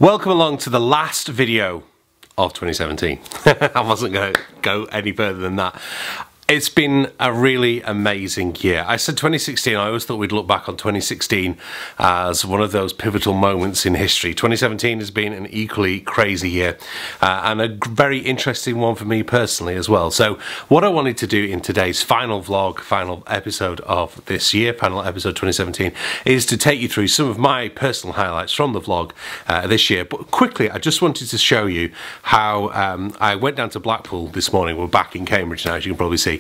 Welcome along to the last video of 2017. I wasn't going to go any further than that. It's been a really amazing year. I said 2016, I always thought we'd look back on 2016 as one of those pivotal moments in history. 2017 has been an equally crazy year and a very interesting one for me personally as well. So what I wanted to do in today's final vlog, final episode of this year, final episode 2017, is to take you through some of my personal highlights from the vlog this year. But quickly, I just wanted to show you how I went down to Blackpool this morning. We're back in Cambridge now, as you can probably see.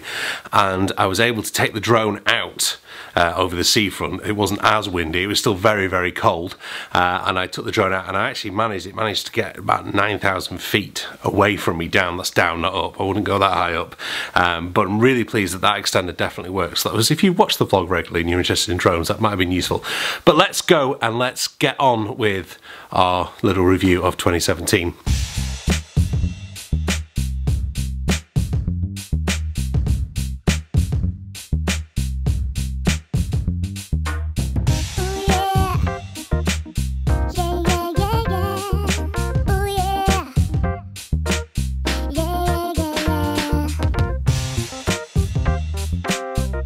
And I was able to take the drone out over the seafront. It wasn't as windy, it was still very, very cold, and I took the drone out and I actually managed to get about 9,000 feet away from me down. That's down, not up. I wouldn't go that high up, but I'm really pleased that that extender definitely works. That was, if you watch the vlog regularly and you're interested in drones, that might have been useful. But let's go and let's get on with our little review of 2017.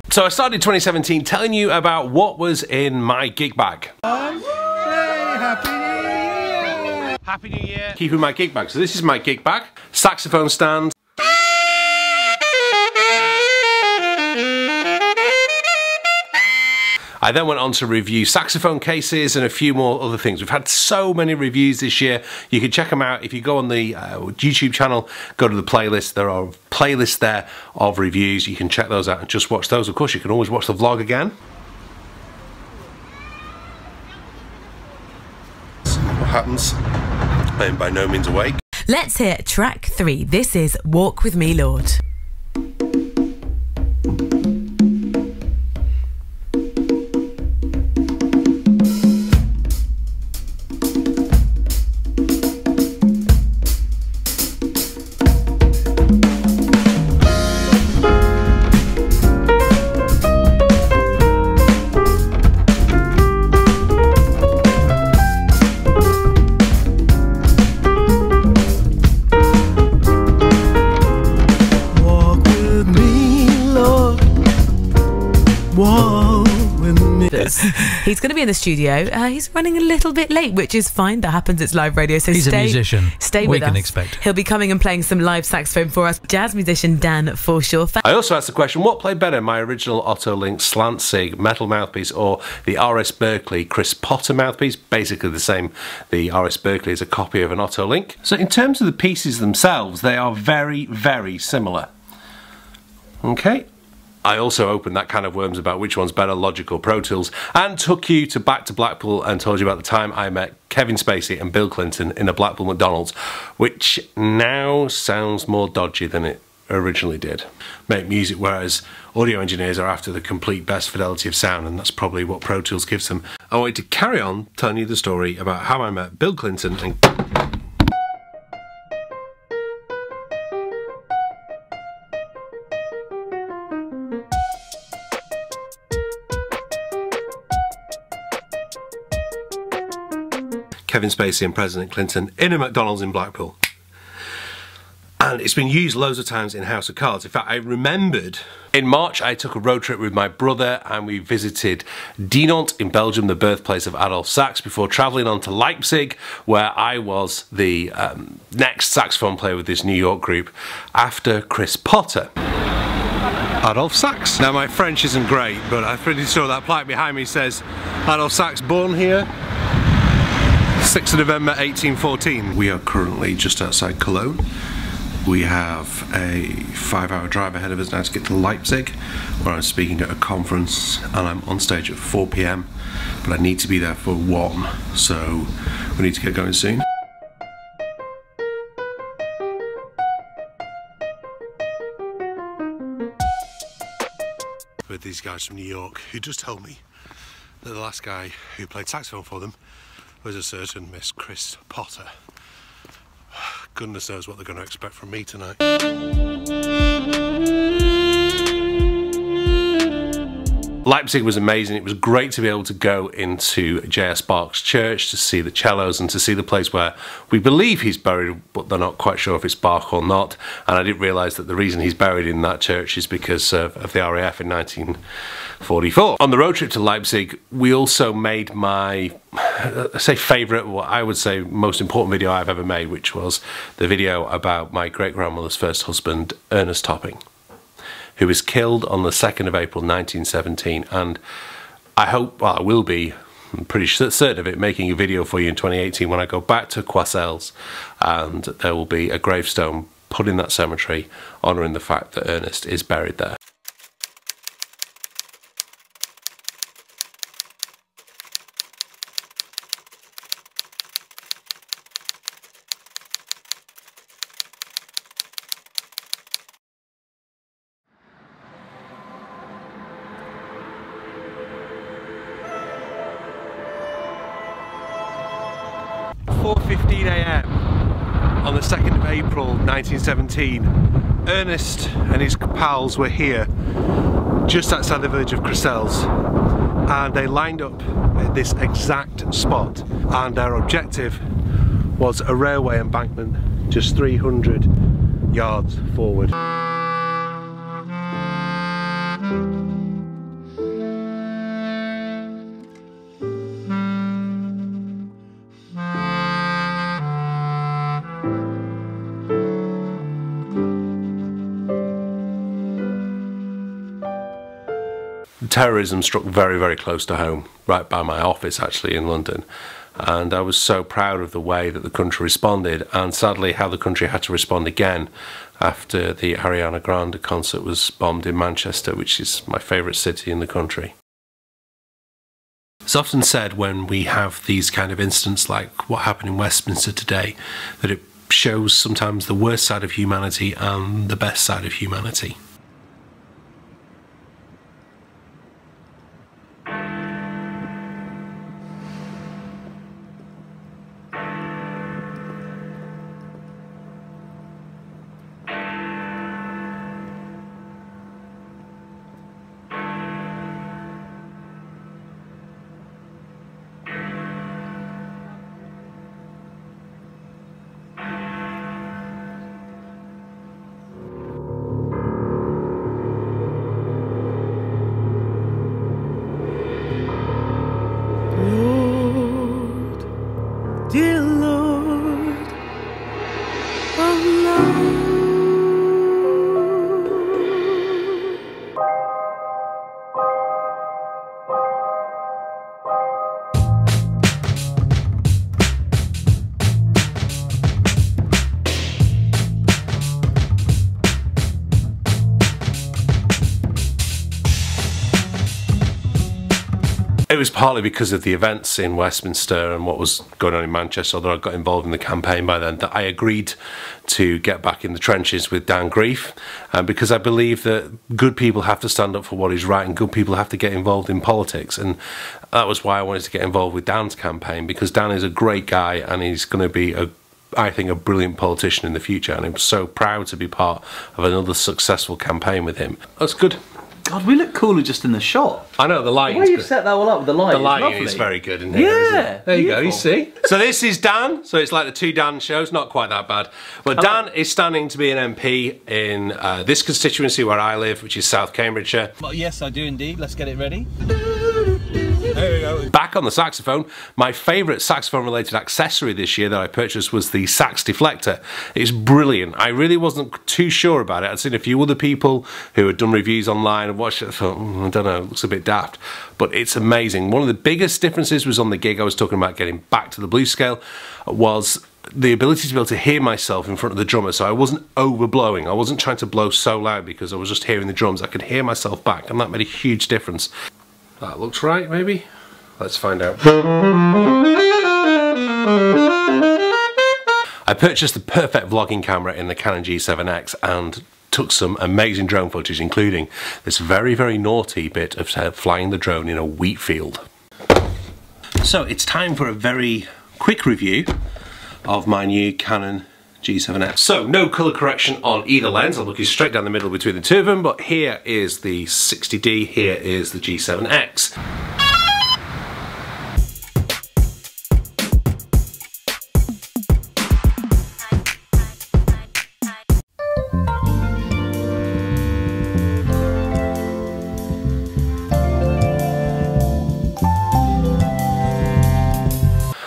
So I started 2017 telling you about what was in my gig bag. Happy New Year! Happy New Year! Keeping my gig bag. So this is my gig bag. Saxophone stand. I then went on to review saxophone cases and a few more other things. We've had so many reviews this year. You can check them out. If you go on the YouTube channel, go to the playlist. There are playlists there of reviews. You can check those out and just watch those. Of course, you can always watch the vlog again. What happens? I am by no means awake. Let's hear track 3. This is Walk With Me, Lord. He's going to be in the studio. He's running a little bit late, which is fine. That happens. It's live radio. So he's a musician. Stay with us. We can expect. He'll be coming and playing some live saxophone for us. Jazz musician Dan Forshaw. I also asked the question, what played better, my original Otto Link slant sig metal mouthpiece or the RS Berkeley Chris Potter mouthpiece? Basically the same. The RS Berkeley is a copy of an Otto Link. So in terms of the pieces themselves, they are very, very similar. Okay. I also opened that can of worms about which one's better, Logic or Pro Tools, and took you back to Blackpool and told you about the time I met Kevin Spacey and Bill Clinton in a Blackpool McDonald's, which now sounds more dodgy than it originally did. Make music, whereas audio engineers are after the complete best fidelity of sound, and that's probably what Pro Tools gives them. I wanted to carry on telling you the story about how I met Bill Clinton and Kevin Spacey and President Clinton in a McDonald's in Blackpool. And it's been used loads of times in House of Cards. In fact, I remembered in March I took a road trip with my brother and we visited Dinant in Belgium, the birthplace of Adolphe Sax, before travelling on to Leipzig, where I was the next saxophone player with this New York group after Chris Potter. Adolphe Sax. Now my French isn't great, but I'm pretty sure that plaque behind me says Adolphe Sax born here 6th of November 1814. We are currently just outside Cologne. We have a 5-hour drive ahead of us now to get to Leipzig, where I'm speaking at a conference and I'm on stage at 4 PM, but I need to be there for 1, so we need to get going soon. With these guys from New York who just told me that the last guy who played saxophone for them was a certain Miss Chris Potter. Goodness knows what they're going to expect from me tonight. Leipzig was amazing. It was great to be able to go into J.S. Bach's church to see the cellos and to see the place where we believe he's buried, but they're not quite sure if it's Bach or not. And I didn't realise that the reason he's buried in that church is because of the RAF in 1944. On the road trip to Leipzig, we also made my, favourite, what I would say most important video I've ever made, which was the video about my great-grandmother's first husband, Ernest Topping, who was killed on the 2nd of April 1917. And I hope, well, I will be, I'm pretty certain of it, making a video for you in 2018 when I go back to Coiselles, and there will be a gravestone put in that cemetery honouring the fact that Ernest is buried there. AM on the 2nd of April 1917, Ernest and his pals were here just outside the village of Coiselles, and they lined up at this exact spot, and their objective was a railway embankment just 300 yards forward. Terrorism struck very, very close to home, right by my office actually in London, and I was so proud of the way that the country responded, and sadly how the country had to respond again after the Ariana Grande concert was bombed in Manchester, which is my favourite city in the country. It's often said when we have these kind of incidents like what happened in Westminster today, that it shows sometimes the worst side of humanity and the best side of humanity. Dear Lord, oh Lord. It was partly because of the events in Westminster and what was going on in Manchester, although I got involved in the campaign by then, that I agreed to get back in the trenches with Dan Grief, because I believe that good people have to stand up for what is right and good people have to get involved in politics, and that was why I wanted to get involved with Dan's campaign, because Dan is a great guy and he's going to be I think a brilliant politician in the future, and I'm so proud to be part of another successful campaign with him. That's good. God, we look cooler just in the shot. I know, the lighting. The way you set that all up with the light. The lighting is very good in here. Yeah, there you go. You see. So this is Dan. So it's like the two Dan shows. Not quite that bad. But Dan is standing to be an MP in this constituency where I live, which is South Cambridgeshire. Well, yes, I do indeed. Let's get it ready. There we go. Back on the saxophone, my favourite saxophone-related accessory this year that I purchased was the sax deflector. It's brilliant. I really wasn't too sure about it. I'd seen a few other people who had done reviews online and watched it. I thought, I don't know, it looks a bit daft. But it's amazing. One of the biggest differences was on the gig I was talking about getting back to the blues scale, was the ability to be able to hear myself in front of the drummer. So I wasn't overblowing. I wasn't trying to blow so loud because I was just hearing the drums. I could hear myself back, and that made a huge difference. That looks right, maybe? Let's find out. I purchased the perfect vlogging camera in the Canon G7X and took some amazing drone footage, including this very, very naughty bit of flying the drone in a wheat field. So it's time for a very quick review of my new Canon G7X. So no colour correction on either lens. I'm looking straight down the middle between the two of them, but here is the 60D, here is the G7X.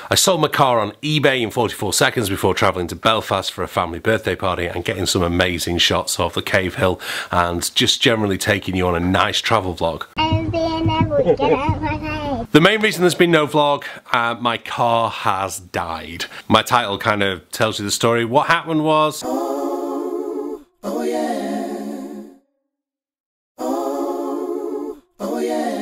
I sold my car on eBay in 44 seconds before travelling to Belfast for a family birthday party and getting some amazing shots of the Cave Hill and just generally taking you on a nice travel vlog. The main reason there's been no vlog, my car has died. My title kind of tells you the story. What happened was... Oh yeah. Oh yeah.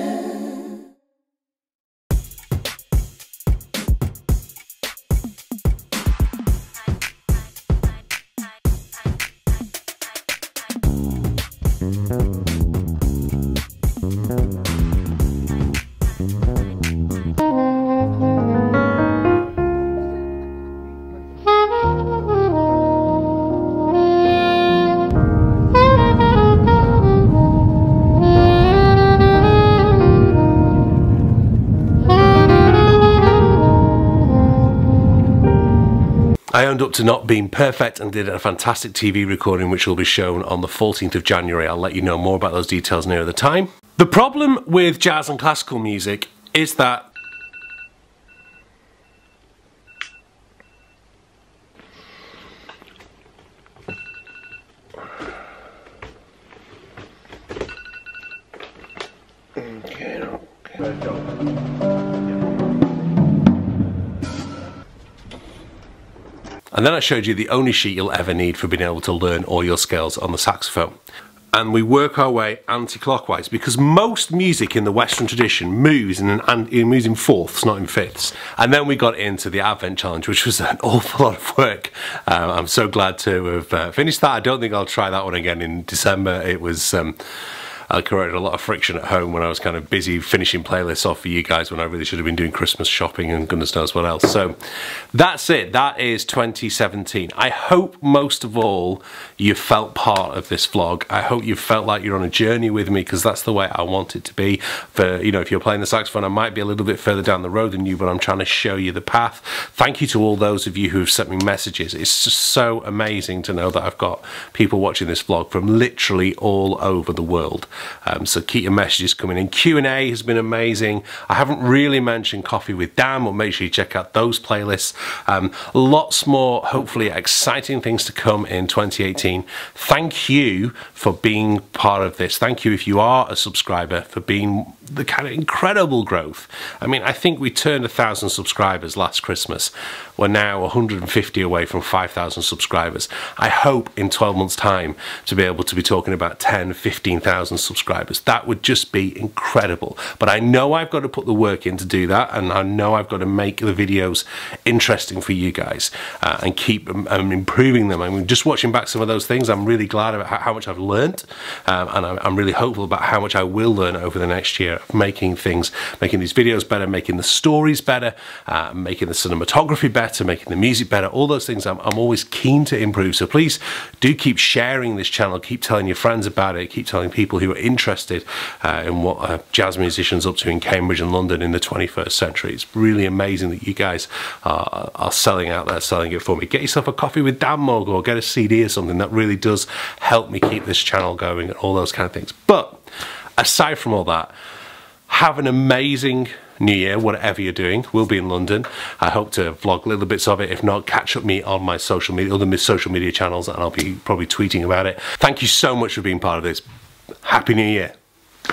I owned up to not being perfect and did a fantastic TV recording which will be shown on the 14th of January. I'll let you know more about those details nearer the time. The problem with jazz and classical music is that and then I showed you the only sheet you'll ever need for being able to learn all your scales on the saxophone. And we work our way anti-clockwise because most music in the Western tradition moves in fourths, not in fifths. And then we got into the Advent Challenge, which was an awful lot of work. I'm so glad to have finished that. I don't think I'll try that one again in December. It was... I created a lot of friction at home when I was kind of busy finishing playlists off for you guys when I really should have been doing Christmas shopping and goodness knows what else. So that's it. That is 2017. I hope most of all you felt part of this vlog. I hope you felt like you're on a journey with me because that's the way I want it to be. For, you know, if you're playing the saxophone, I might be a little bit further down the road than you, but I'm trying to show you the path. Thank you to all those of you who have sent me messages. It's just so amazing to know that I've got people watching this vlog from literally all over the world. So keep your messages coming in. Q&A has been amazing. I haven't really mentioned Coffee with Dan, but make sure you check out those playlists. Lots more, hopefully, exciting things to come in 2018. Thank you for being part of this. Thank you, if you are a subscriber, for being the kind of incredible growth. I mean, I think we turned 1,000 subscribers last Christmas. We're now 150 away from 5,000 subscribers. I hope in 12 months' time to be able to be talking about 10, 15,000 subscribers. That would just be incredible. But I know I've got to put the work in to do that, and I know I've got to make the videos interesting for you guys and keep improving them. I mean, just watching back some of those things, I'm really glad about how much I've learned, and I'm really hopeful about how much I will learn over the next year of making these videos better, making the stories better, making the cinematography better, making the music better, all those things I'm always keen to improve. So please do keep sharing this channel, keep telling your friends about it, keep telling people who are interested in what a jazz musician's up to in Cambridge and London in the 21st century. It's really amazing that you guys are selling out there, selling it for me. Get yourself a Coffee with Dan mug or get a CD or something. That really does help me keep this channel going and all those kind of things. But aside from all that, have an amazing New Year, whatever you're doing. We'll be in London. I hope to vlog little bits of it. If not, catch up me on my social media, other social media channels, and I'll be probably tweeting about it. Thank you so much for being part of this. Happy New Year.